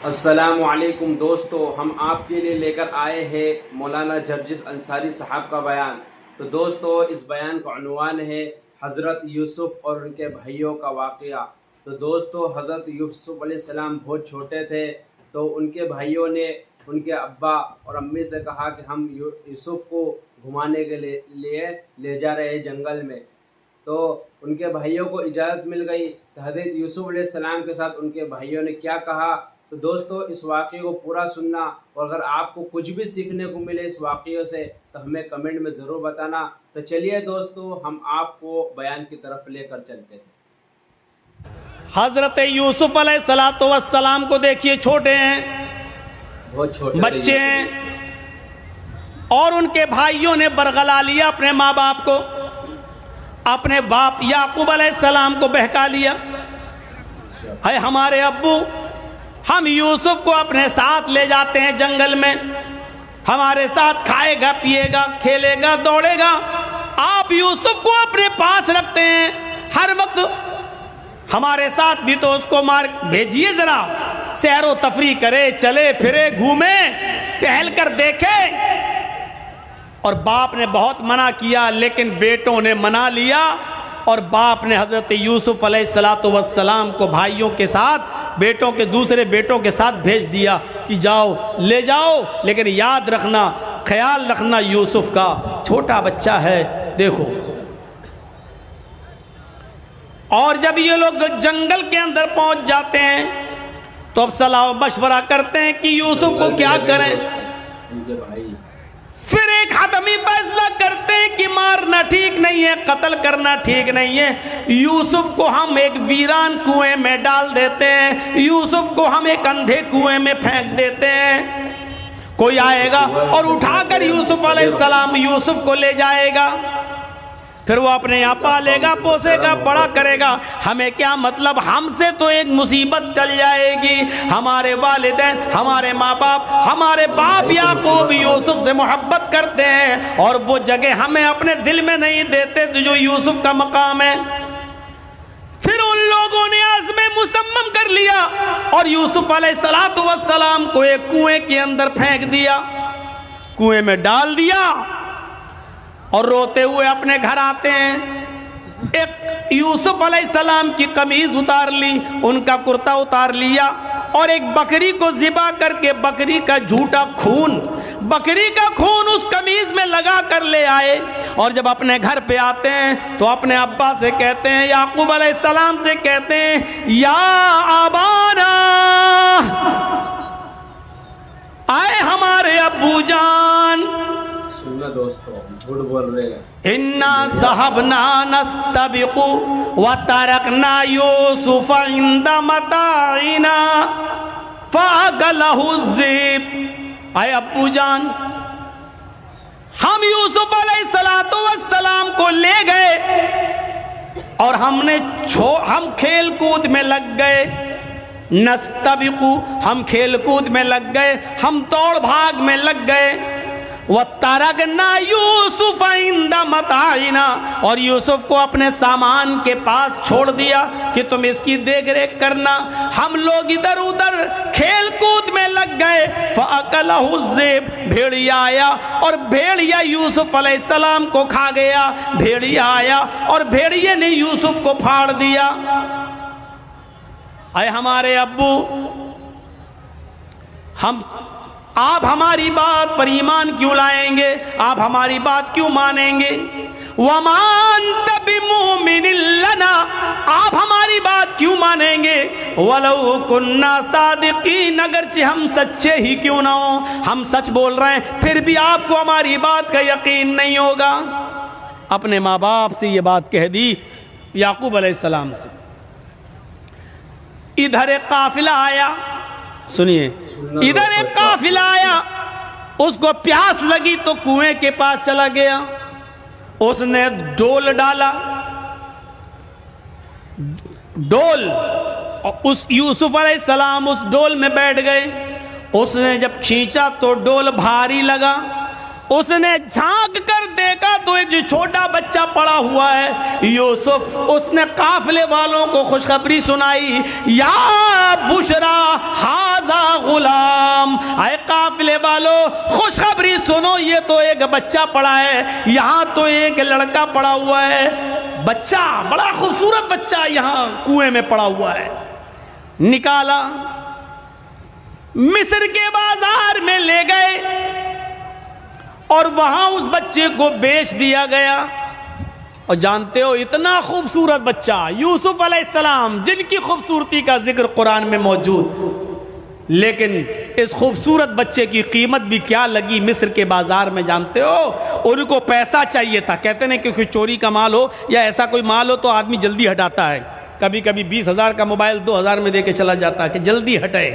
السلام علیکم دوستو، ہم آپ کے لیے لے کر آئے ہیں مولانا جرجس انصاری صاحب کا بیان۔ تو دوستو اس بیان کا عنوان ہے حضرت یوسف اور ان کے بھائیوں کا واقعہ۔ تو دوستو حضرت یوسف علیہ السلام بہت چھوٹے تھے، تو ان کے بھائیوں نے ان کے ابا اور امی سے کہا کہ ہم یوسف کو گھمانے کے لیے لے جا رہے ہیں جنگل میں۔ تو ان کے بھائیوں کو اجازت مل گئی۔ تو حضرت یوسف علیہ السلام کے ساتھ ان کے بھائیوں نے کیا کہا، تو دوستو اس واقعے کو پورا سننا، اور اگر آپ کو کچھ بھی سیکھنے کو ملے اس واقعے سے تو ہمیں کمنٹ میں ضرور بتانا۔ تو چلیے دوستو ہم آپ کو بیان کی طرف لے کر چلتے ہیں۔ حضرت یوسف علیہ السلام کو دیکھیے، چھوٹے ہیں، بہت چھوٹے بچے ہیں، اور ان کے بھائیوں نے برگلا لیا اپنے ماں باپ کو، اپنے باپ یعقوب علیہ السلام کو بہکا لیا۔ اے ہمارے ابو، ہم یوسف کو اپنے ساتھ لے جاتے ہیں جنگل میں، ہمارے ساتھ کھائے گا، پیے گا، کھیلے گا، دوڑے گا، آپ یوسف کو اپنے پاس رکھتے ہیں ہر وقت، ہمارے ساتھ بھی تو اس کو مار بھیجیے، ذرا سیر و تفریح کرے، چلے پھرے، گھومے، ٹہل کر دیکھے۔ اور باپ نے بہت منع کیا، لیکن بیٹوں نے منا لیا، اور باپ نے حضرت یوسف علیہ السلام کو بھائیوں کے ساتھ، بیٹوں کے دوسرے بیٹوں کے ساتھ بھیج دیا کہ جاؤ، لے جاؤ، لیکن یاد رکھنا، خیال رکھنا یوسف کا، چھوٹا بچہ ہے، دیکھو۔ اور جب یہ لوگ جنگل کے اندر پہنچ جاتے ہیں تو اب صلاح و مشورہ کرتے ہیں کہ یوسف کو کیا کریں۔ پھر ایک حتمی فیصلہ کرتے ہیں کہ مارنا ٹھیک نہیں ہے، قتل کرنا ٹھیک نہیں ہے، یوسف کو ہم ایک ویران کنویں میں ڈال دیتے ہیں، یوسف کو ہم ایک اندھے کنویں میں پھینک دیتے ہیں، کوئی آئے گا اور اٹھا کر یوسف علیہ السلام یوسف کو لے جائے گا، پھر وہ اپنے یہاں پالے گا، پوسے گا، بڑا کرے گا، ہمیں کیا مطلب، ہم سے تو ایک مصیبت چل جائے گی۔ ہمارے والدین، ہمارے ماں باپ، ہمارے باپ یعقوب یوسف سے محبت کرتے ہیں، اور وہ جگہ ہمیں اپنے دل میں نہیں دیتے جو یوسف کا مقام ہے۔ پھر ان لوگوں نے عزم مصمم کر لیا اور یوسف علیہ السلام کو ایک کنویں کے اندر پھینک دیا، کنویں میں ڈال دیا، اور روتے ہوئے اپنے گھر آتے ہیں۔ ایک یوسف علیہ السلام کی قمیض اتار لی، ان کا کرتا اتار لیا، اور ایک بکری کو ذبح کر کے بکری کا جھوٹا خون، بکری کا خون اس قمیض میں لگا کر لے آئے، اور جب اپنے گھر پہ آتے ہیں تو اپنے ابا سے کہتے ہیں، یعقوب علیہ السلام سے کہتے ہیں، یا آبانا، آئے ہمارے ابو جان، دوستو جھوٹ بول رہے ہیں، انا ذهبنا نستبق وتركنا يوسف عند متاعنا فاكله الذئب۔ اے ابو جان، ہم یوسف علیہ السلام کو لے گئے اور ہم کھیل کود میں لگ گئے، نستبق، ہم کھیل کود میں لگ گئے، ہم دوڑ بھاگ میں لگ گئے، وَتَرَكْنَا يُوسُفَ عِنْدَ مَتَاعِنَا، اور یوسف کو اپنے سامان کے پاس چھوڑ دیا کہ تم اس کی دیکھ ریکھ کرنا، ہم لوگ ادھر ادھر کھیل کود میں لگ گئے، فَأَكَلَهُ الذِّئْبُ، بھیڑیا آیا اور بھیڑیا یوسف علیہ السلام کو کھا گیا، بھیڑیا آیا اور بھیڑیے نے یوسف کو پھاڑ دیا۔ اے ہمارے ابو، آپ ہماری بات پر ایمان کیوں لائیں گے، آپ ہماری بات کیوں مانیں گے؟ وَمَا أَنْتَ بِمُؤْمِنٍ لَنَا، آپ ہماری بات کیوں مانیں گے؟ وَلَوْ كُنَّا صَادِقِينَ، اگرچہ ہم سچے ہی کیوں نہ ہوں، ہم سچ بول رہے ہیں، پھر بھی آپ کو ہماری بات کا یقین نہیں ہوگا۔ اپنے ماں باپ سے یہ بات کہہ دی، یعقوب علیہ السلام سے۔ ادھر ایک قافلہ آیا، سنیے، ادھر ایک قافلہ آیا، اس کو پیاس لگی تو کنویں کے پاس چلا گیا، اس نے ڈول ڈالا، ڈول، اور اس یوسف علیہ السلام اس ڈول میں بیٹھ گئے، اس نے جب کھینچا تو ڈول بھاری لگا، اس نے جھانک کر دیکھا تو ایک جو چھوٹا بچہ پڑا ہوا ہے یوسف، اس نے قافلے والوں کو خوشخبری سنائی، یا بشرا ھذا اے قافلے والو خوشخبری سنو، یہ تو ایک بچہ پڑا ہے، یہاں تو ایک لڑکا پڑا ہوا ہے، بچہ بڑا خوبصورت بچہ یہاں کنویں میں پڑا ہوا ہے۔ نکالا، مصر کے بازار میں لے گئے اور وہاں اس بچے کو بیچ دیا گیا۔ اور جانتے ہو اتنا خوبصورت بچہ یوسف علیہ السلام، جن کی خوبصورتی کا ذکر قرآن میں موجود، لیکن اس خوبصورت بچے کی قیمت بھی کیا لگی مصر کے بازار میں جانتے ہو؟ ان کو پیسہ چاہیے تھا، کہتے ہیں کہ کوئی چوری کا مال ہو یا ایسا کوئی مال ہو تو آدمی جلدی ہٹاتا ہے، کبھی کبھی 20,000 کا موبائل 2,000 میں دے کے چلا جاتا ہے کہ جلدی ہٹے،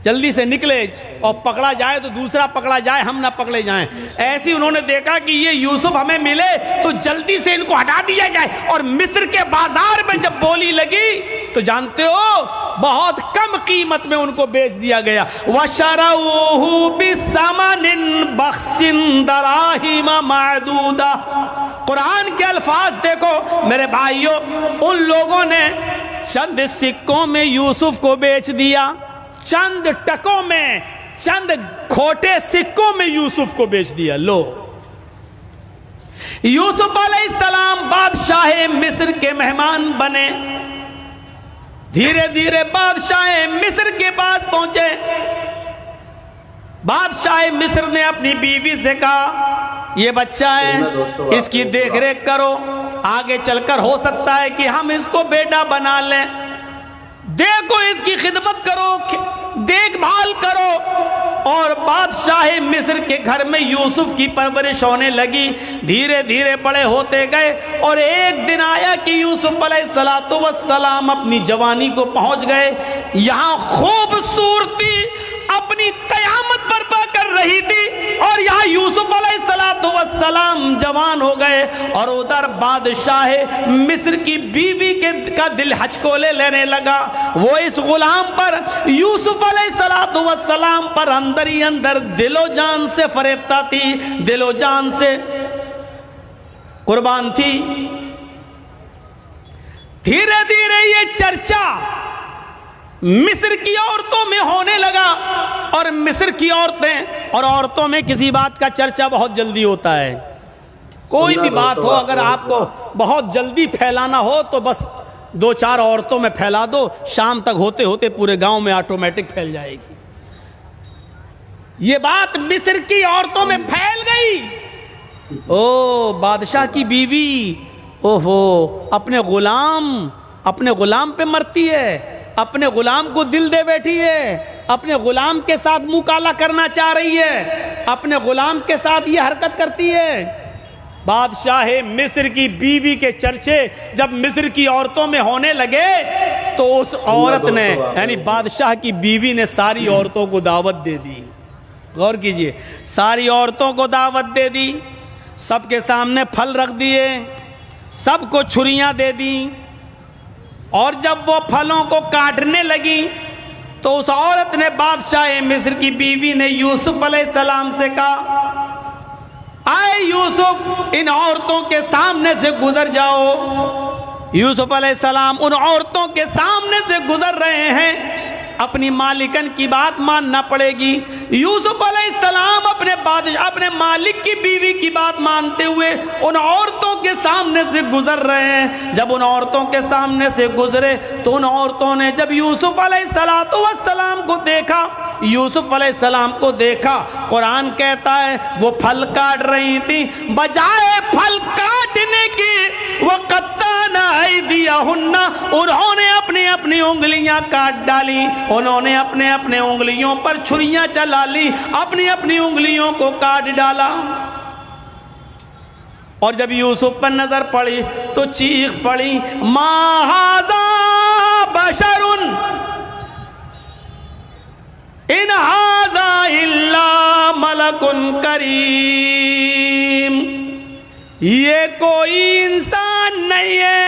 جلدی سے نکلے اور پکڑا جائے تو دوسرا پکڑا جائے، ہم نہ پکڑے جائیں۔ ایسی انہوں نے دیکھا کہ یہ یوسف ہمیں ملے تو جلدی سے ان کو ہٹا دیا جائے، اور مصر کے بازار میں جب بولی لگی تو جانتے ہو بہت کم قیمت میں ان کو بیچ دیا گیا۔ وَشَرَوْهُ بِثَمَنٍ بَخْسٍ دَرَاهِمَ مَعْدُودَةٍ۔ قرآن کے الفاظ دیکھو میرے بھائیوں، ان لوگوں نے چند سکوں میں یوسف کو بیچ دیا، چند ٹکوں میں، چند کھوٹے سکوں میں یوسف کو بیچ دیا۔ لو، یوسف علیہ السلام بادشاہ مصر کے مہمان بنے، دھیرے دھیرے بادشاہ مصر کے پاس پہنچے۔ بادشاہ مصر نے اپنی بیوی سے کہا یہ بچہ ہے، اس کی دیکھ ریکھ کرو، آگے چل کر ہو سکتا ہے کہ ہم اس کو بیٹا بنا لیں، دیکھو اس کی خدمت کرو، دیکھ بھال کرو۔ اور بادشاہ مصر کے گھر میں یوسف کی پرورش ہونے لگی، دھیرے دھیرے بڑے ہوتے گئے، اور ایک دن آیا کہ یوسف علیہ السلام اپنی جوانی کو پہنچ گئے، یہاں خوبصورتی اپنی قیامت برپا کر رہی تھی، اور یہاں یوسف علیہ السلام جوان ہو گئے، اور ادھر بادشاہ مصر کی بیوی کا دل ہچکولے لینے لگا۔ وہ اس غلام پر، یوسف علیہ السلام پر اندر ہی اندر دل و جان سے فریفتہ تھی، دل و جان سے قربان تھی۔ دھیرے دھیرے یہ چرچا مصر کی عورتوں میں ہونے لگا، اور مصر کی عورتیں اور عورتوں میں کسی بات کا چرچا بہت جلدی ہوتا ہے۔ کوئی بھی بات ہو اگر آپ کو بہت جلدی پھیلانا ہو تو بس 2-4 عورتوں میں پھیلا دو، شام تک ہوتے ہوتے پورے گاؤں میں آٹومیٹک پھیل جائے گی۔ یہ بات مصر کی عورتوں میں پھیل گئی۔ او بادشاہ کی بیوی، اوہو اپنے غلام پہ مرتی ہے، اپنے غلام کو دل دے بیٹھی ہے، اپنے غلام کے ساتھ منہ کالا کرنا چاہ رہی ہے، اپنے غلام کے ساتھ یہ حرکت کرتی ہے۔ بادشاہ مصر کی بیوی کے چرچے جب مصر کی عورتوں میں ہونے لگے تو اس عورت نے، یعنی بادشاہ کی بیوی نے ساری عورتوں کو دعوت دے دی۔ غور کیجئے، ساری عورتوں کو دعوت دے دی، سب کے سامنے پھل رکھ دیے، سب کو چھریاں دے دیں، اور جب وہ پھلوں کو کاٹنے لگی تو اس عورت نے، بادشاہ مصر کی بیوی نے یوسف علیہ السلام سے کہا آئے یوسف ان عورتوں کے سامنے سے گزر جاؤ۔ یوسف علیہ السلام ان عورتوں کے سامنے سے گزر رہے ہیں، اپنی مالکن کی بات ماننا پڑے گی۔ یوسف علیہ السلام اپنے مالک کی بیوی کی بات مانتے ہوئے ان عورتوں کے سامنے سے گزر رہے ہیں۔ جب ان عورتوں کے سامنے سے گزرے تو ان عورتوں نے جب یوسف علیہ السلام کو دیکھا، یوسف علیہ السلام کو دیکھا، قرآن کہتا ہے وہ پھل کاٹ رہی تھی، بجائے پھل کاٹنے کی وَقَطَّعْنَ أَيْدِيَهُنَّ، انہوں نے اپنی انگلیاں کاٹ ڈالی، انہوں نے اپنے انگلیوں پر چھریاں چلا لی، اپنی انگلیوں کو کاٹ ڈالا۔ اور جب یوسف پر نظر پڑی تو چیخ پڑی ما ھذا بشر ان ھذا الا ملک کریم، یہ کوئی انسان نہیں ہے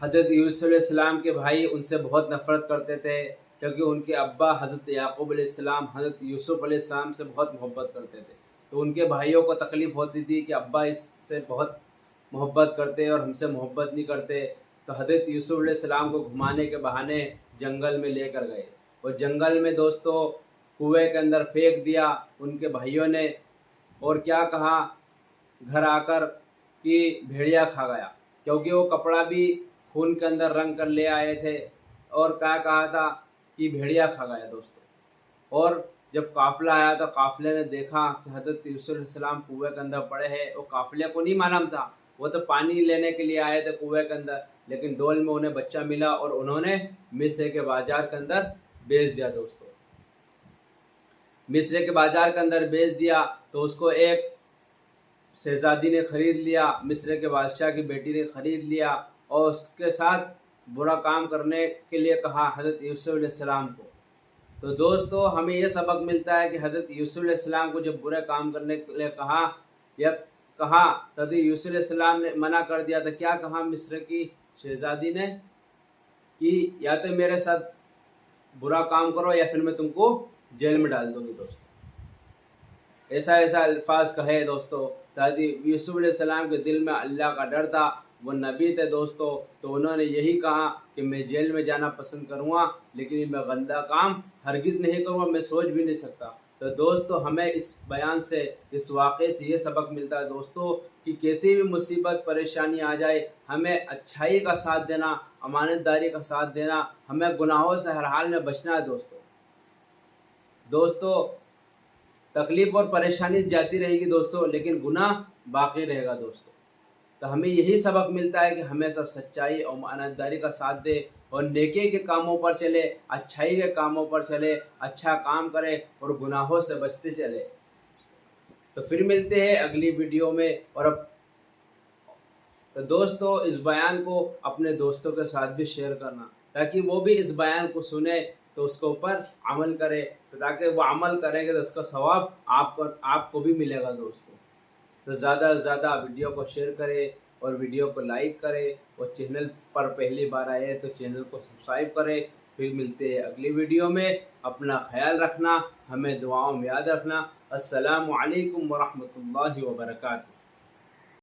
حضرت یوسف علیہ السلام کے بھائی ان سے بہت نفرت کرتے تھے، کیونکہ ان کے ابا حضرت یعقوب علیہ السلام حضرت یوسف علیہ السلام سے بہت محبت کرتے تھے، تو ان کے بھائیوں کو تکلیف ہوتی تھی کہ ابا اس سے بہت محبت کرتے اور ہم سے محبت نہیں کرتے، تو حضرت یوسف علیہ السلام کو گھمانے کے بہانے جنگل میں لے کر گئے، اور جنگل میں دوستو کنویں کے اندر پھینک دیا ان کے بھائیوں نے، اور کیا کہا گھر آ کر کہ بھیڑیا کھا گیا، کیونکہ وہ کپڑا بھی خون کے اندر رنگ کر لے آئے تھے، اور کیا کہا تھا کہ بھیڑیا کھا گیا دوستو۔ اور جب قافلہ آیا تو قافلے نے دیکھا کہ حضرت یوسف علیہ السلام کنویں کے اندر پڑے ہیں، وہ قافلے کو نہیں معلوم تھا، وہ تو پانی لینے کے لیے آئے تھے کنویں کے اندر، لیکن ڈول میں انہیں بچہ ملا اور انہوں نے مصر کے بازار کے اندر بیچ دیا دوستو۔ مصر کے بازار کے اندر بیچ دیا تو اس کو ایک شہزادی نے خرید لیا، مصر کے بادشاہ کی بیٹی نے خرید لیا، اور اس کے ساتھ برا کام کرنے کے لیے کہا حضرت یوسف علیہ السلام کو۔ تو دوستو ہمیں یہ سبق ملتا ہے کہ حضرت یوسف علیہ السلام کو جب برے کام کرنے کے لیے کہا حضرت یوسف علیہ السلام نے منع کر دیا، تو کیا کہا مصر کی شہزادی نے کہ یا تو میرے ساتھ برا کام کرو یا پھر میں تم کو جیل میں ڈال دوں گی دوستو۔ ایسا الفاظ کہے دوستو۔ حضرت یوسف علیہ السلام کے دل میں اللہ کا ڈر تھا، وہ نبی تھے دوستو، تو انہوں نے یہی کہا کہ میں جیل میں جانا پسند کروں گا، لیکن میں گندہ کام ہرگز نہیں کروں گا، میں سوچ بھی نہیں سکتا۔ تو دوستو ہمیں اس بیان سے، اس واقعے سے یہ سبق ملتا ہے دوستو کہ کیسی بھی مصیبت پریشانی آ جائے، ہمیں اچھائی کا ساتھ دینا، امانت داری کا ساتھ دینا، ہمیں گناہوں سے ہر حال میں بچنا ہے دوستو تکلیف اور پریشانی جاتی رہے گی دوستو، لیکن گناہ باقی رہے گا دوستو۔ تو ہمیں یہی سبق ملتا ہے کہ ہمیشہ سچائی اور امانت داری کا ساتھ دے، اور نیکی کے کاموں پر چلے، اچھائی کے کاموں پر چلے، اچھا کام کرے اور گناہوں سے بچتے چلے۔ تو پھر ملتے ہیں اگلی ویڈیو میں، تو دوستو اس بیان کو اپنے دوستوں کے ساتھ بھی شیئر کرنا، تاکہ وہ بھی اس بیان کو سنے تو اس کے اوپر عمل کرے، تاکہ وہ عمل کریں گے تو اس کا ثواب آپ کو بھی ملے گا دوستو۔ تو زیادہ سے زیادہ ویڈیو کو شیئر کرے اور ویڈیو کو لائک کرے، اور چینل پر پہلی بار آئے تو چینل کو سبسکرائب کرے۔ پھر ملتے ہیں اگلی ویڈیو میں، اپنا خیال رکھنا، ہمیں دعاؤں میں یاد رکھنا۔ السلام علیکم ورحمۃ اللہ وبرکاتہ۔